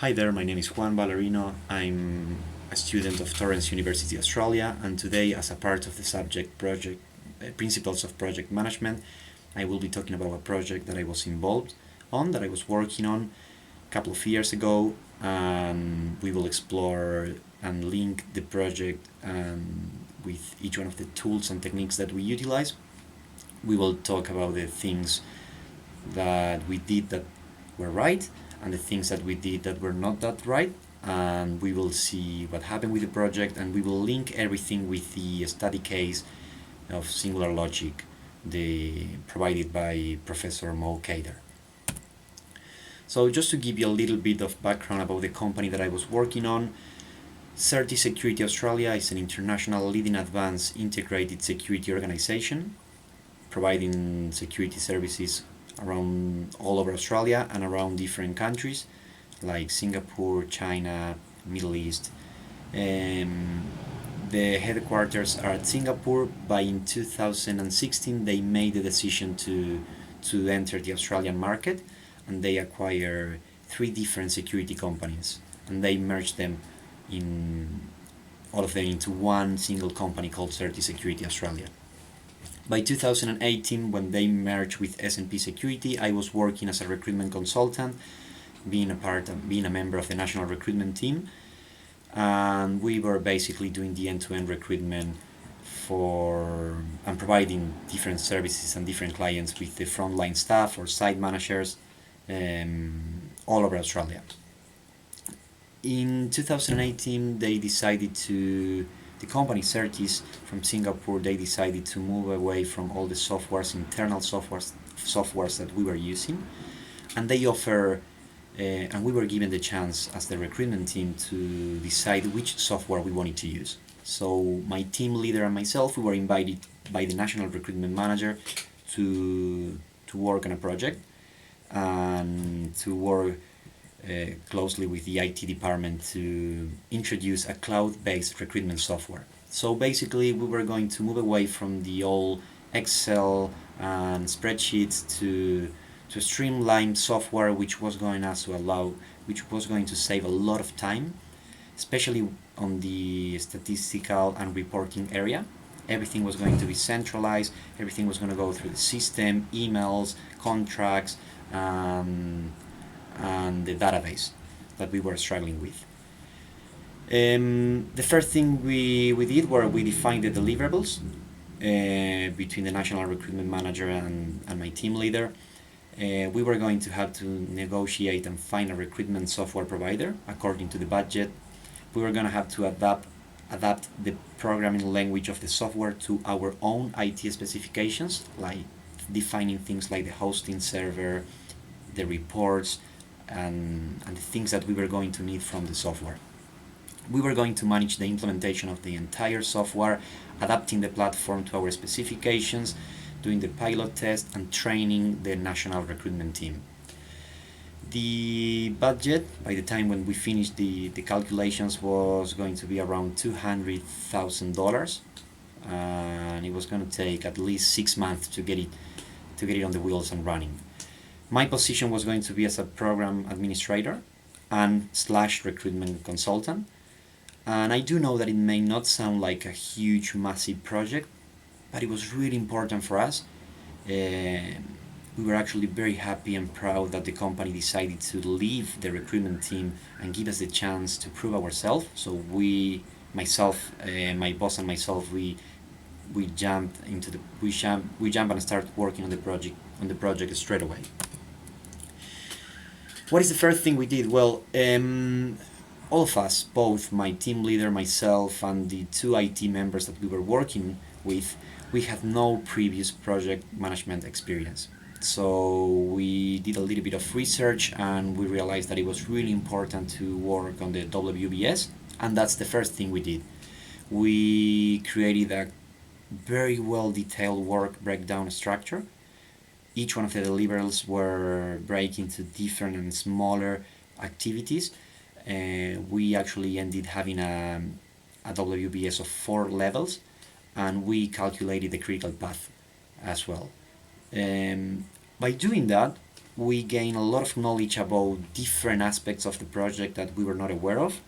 Hi there, my name is Juan Ballarino. I'm a student of Torrens University, Australia, and today, as a part of the subject project Principles of Project Management, I will be talking about a project that I was involved on, that I was working on a couple of years ago, and we will explore and link the project with each one of the tools and techniques that we utilize. We will talk about the things that we did that were right and the things that we did that were not that right, and we will see what happened with the project, and we will link everything with the study case of singular logic provided by Professor Mo Kader. So just to give you a little bit of background about the company that I was working on, CERTI Security Australia is an international leading advanced integrated security organization providing security services around all over Australia and around different countries like Singapore, China, Middle East. Um, the headquarters are at Singapore, but in 2016 they made the decision to enter the Australian market, and they acquired three different security companies, and they merged them in all of them into one single company called CERTI Security Australia. By 2018, when they merged with S&P Security, I was working as a recruitment consultant, being a member of the national recruitment team, and we were basically doing the end-to-end recruitment for and providing different services and different clients with the frontline staff or site managers all over Australia. In 2018, the company Certis from Singapore, they decided to move away from all the internal softwares that we were using, and they offer, and we were given the chance as the recruitment team to decide which software we wanted to use. So my team leader and myself, we were invited by the national recruitment manager to work on a project and to work closely with the IT department to introduce a cloud-based recruitment software. So basically, we were going to move away from the old Excel and spreadsheets to a streamlined software which was going to save a lot of time, especially on the statistical and reporting area. Everything was going to be centralized. Everything was going to go through the system, emails, contracts, and the database that we were struggling with. The first thing we did was we defined the deliverables between the national recruitment manager and my team leader. We were going to have to negotiate and find a recruitment software provider according to the budget. We were going to have to adapt the programming language of the software to our own IT specifications, like defining things like the hosting server, the reports, and the things that we were going to need from the software. We were going to manage the implementation of the entire software, adapting the platform to our specifications, doing the pilot test, and training the national recruitment team. The budget, by the time when we finished the calculations, was going to be around $200,000, and it was going to take at least 6 months to get it on the wheels and running. My position was going to be as a program administrator and / recruitment consultant. And I do know that it may not sound like a huge, massive project, but it was really important for us. We were actually very happy and proud that the company decided to leave the recruitment team and give us the chance to prove ourselves. So my boss and myself, we jumped and started working on the project straight away. What is the first thing we did? Well, all of us, both my team leader, myself, and the two IT members that we were working with, we had no previous project management experience. So we did a little bit of research and we realized that it was really important to work on the WBS, and that's the first thing we did. We created a very well detailed work breakdown structure. Each one of the deliverables were break into different and smaller activities. We actually ended having a WBS of 4 levels, and we calculated the critical path as well. By doing that, we gained a lot of knowledge about different aspects of the project that we were not aware of.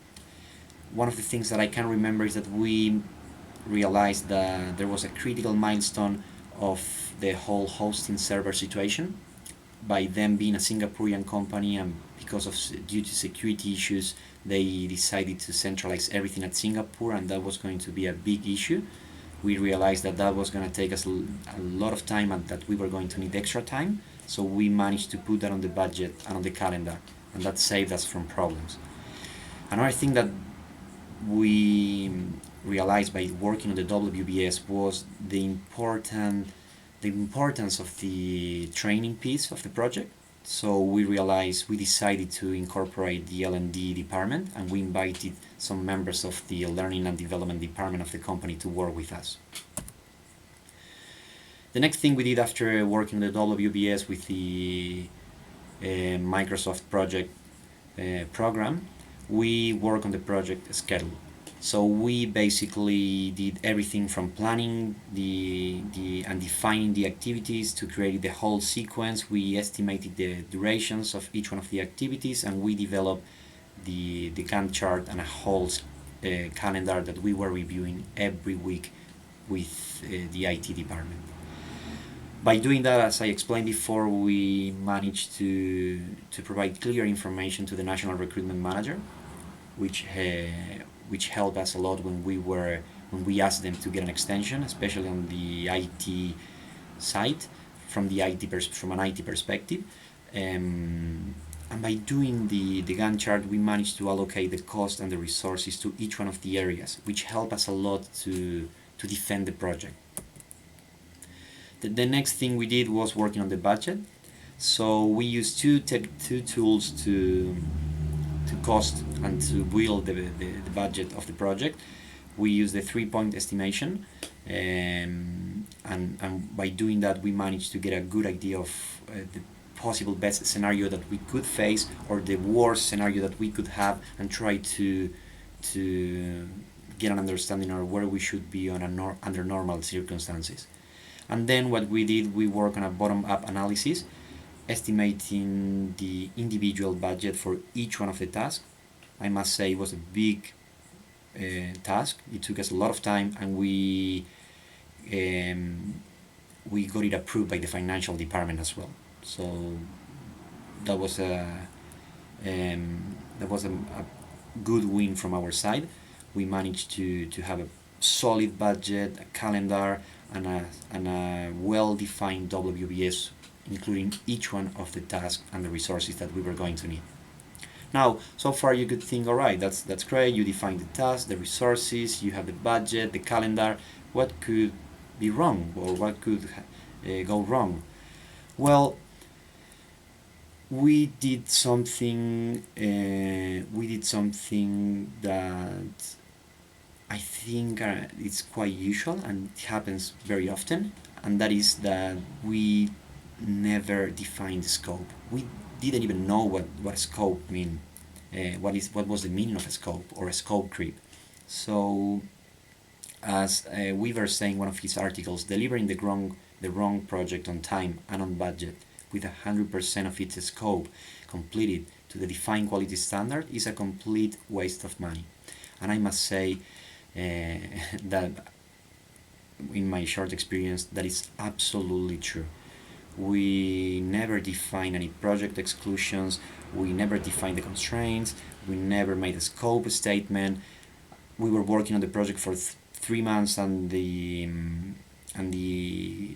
One of the things that I can remember is that we realized that there was a critical milestone of the whole hosting server situation. By them being a Singaporean company, and because of due to security issues, they decided to centralize everything at Singapore, and that was going to be a big issue. We realized that that was going to take us a lot of time and that we were going to need extra time, so we managed to put that on the budget and on the calendar, and that saved us from problems. Another thing that we realized by working on the WBS was the importance of the training piece of the project. So we decided to incorporate the L&D department, and we invited some members of the learning and development department of the company to work with us. The next thing we did after working the WBS with the Microsoft project program, we worked on the project schedule. So we basically did everything from planning and defining the activities to create the whole sequence. We estimated the durations of each one of the activities, and we developed the Gantt chart and a whole calendar that we were reviewing every week with the IT department. By doing that, as I explained before, we managed to provide clear information to the National Recruitment Manager, which helped us a lot when we asked them to get an extension, especially on the IT side, from an IT perspective. And by doing the Gantt chart, we managed to allocate the cost and the resources to each one of the areas, which helped us a lot to defend the project. The next thing we did was working on the budget. So we used two tools to cost and to build the budget of the project. We used the 3-point estimation, and by doing that we managed to get a good idea of the possible best scenario that we could face, or the worst scenario that we could have, and try to get an understanding of where we should be under normal circumstances. And then what we did, we worked on a bottom-up analysis, estimating the individual budget for each one of the tasks. I must say it was a big task. It took us a lot of time, and we got it approved by the financial department as well. So that was a good win from our side. We managed to have a solid budget, a calendar, and a well-defined WBS, including each one of the tasks and the resources that we were going to need. Now, so far you could think, all right, that's great. You define the tasks, the resources, you have the budget, the calendar. What could be wrong, or what could go wrong? Well, we did something that I think it's quite usual, and it happens very often, and that is that we never defined the scope. We didn't even know what scope mean. What was the meaning of a scope or a scope creep? So, as Weaver saying in one of his articles, delivering the wrong project on time and on budget with 100% of its scope completed to the defined quality standard is a complete waste of money. And I must say that in my short experience, that is absolutely true. We never define any project exclusions, we never define the constraints, we never made a scope statement. We were working on the project for 3 months, and the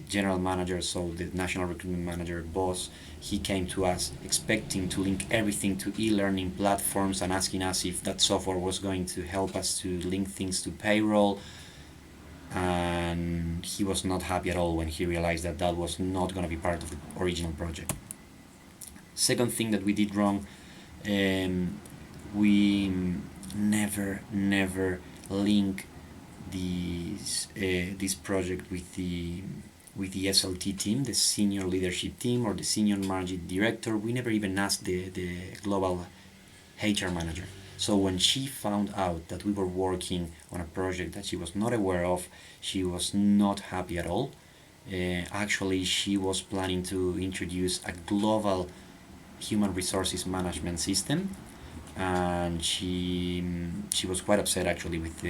general manager, so the national recruitment manager boss, he came to us expecting to link everything to e-learning platforms and asking us if that software was going to help us to link things to payroll. And he was not happy at all when he realized that that was not going to be part of the original project. Second thing that we did wrong, we never link this project with the SLT team, the senior leadership team, or the senior managing director. We never even asked the global HR manager. So when she found out that we were working on a project that she was not aware of, she was not happy at all. Actually, she was planning to introduce a global human resources management system, and she was quite upset actually with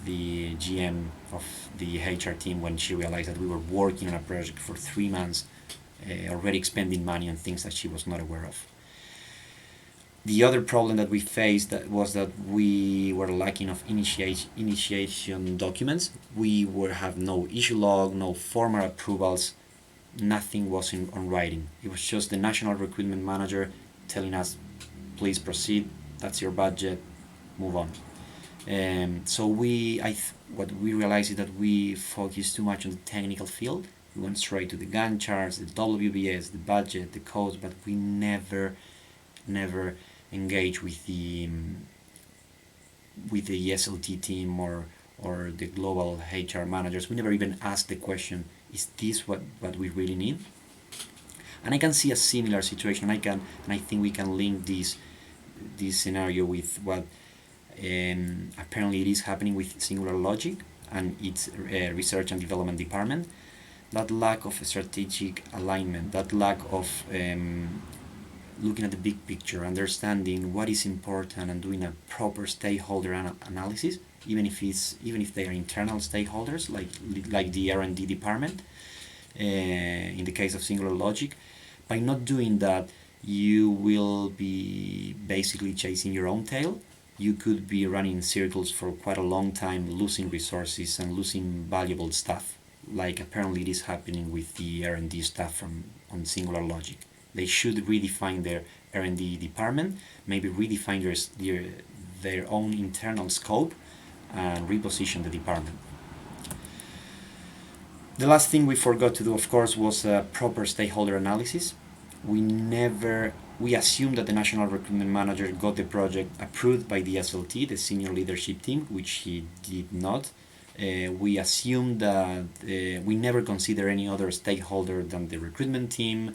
the GM of the HR team when she realized that we were working on a project for 3 months, already expending money on things that she was not aware of. The other problem that we faced was that we were lacking of initiation documents. We have no issue log, no formal approvals, nothing was on writing. It was just the national recruitment manager telling us, please proceed, that's your budget, move on. So what we realized is that we focused too much on the technical field. We went straight to the Gantt charts, the WBS, the budget, the codes, but we never engage with the SLT team or the global HR managers. We never even asked the question, is this what we really need? And I can see a similar situation. I think we can link this scenario with what apparently it is happening with Singular Logic and its research and development department. That lack of strategic alignment, that lack of looking at the big picture, understanding what is important, and doing a proper stakeholder analysis, even if they are internal stakeholders, like the R&D department. In the case of Singular Logic, by not doing that, you will be basically chasing your own tail. You could be running in circles for quite a long time, losing resources and losing valuable stuff, like apparently it is happening with the R&D staff on Singular Logic. They should redefine their R&D department, maybe redefine their own internal scope, and reposition the department. The last thing we forgot to do, of course, was a proper stakeholder analysis. We assumed that the national recruitment manager got the project approved by the SLT, the senior leadership team, which he did not. We assumed that we never consider any other stakeholder than the recruitment team,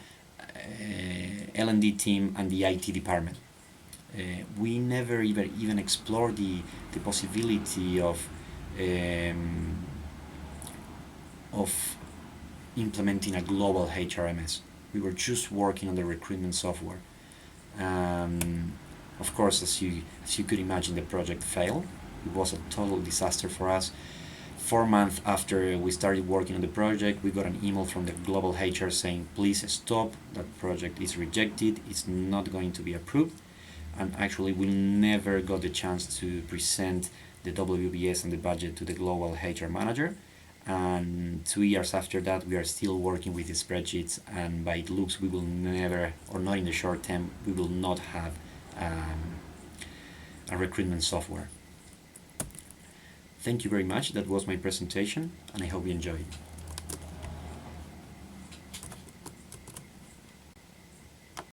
L&D team, and the IT department. We never even explored the possibility of implementing a global HRMS. We were just working on the recruitment software. Of course, as you could imagine, the project failed. It was a total disaster for us. 4 months after we started working on the project, we got an email from the global HR saying, please stop, that project is rejected, it's not going to be approved. And actually we never got the chance to present the WBS and the budget to the global HR manager. And 2 years after that, we are still working with the spreadsheets, and by it looks, we will never, or not in the short term, we will not have a recruitment software. Thank you very much. That was my presentation, and I hope you enjoyed it.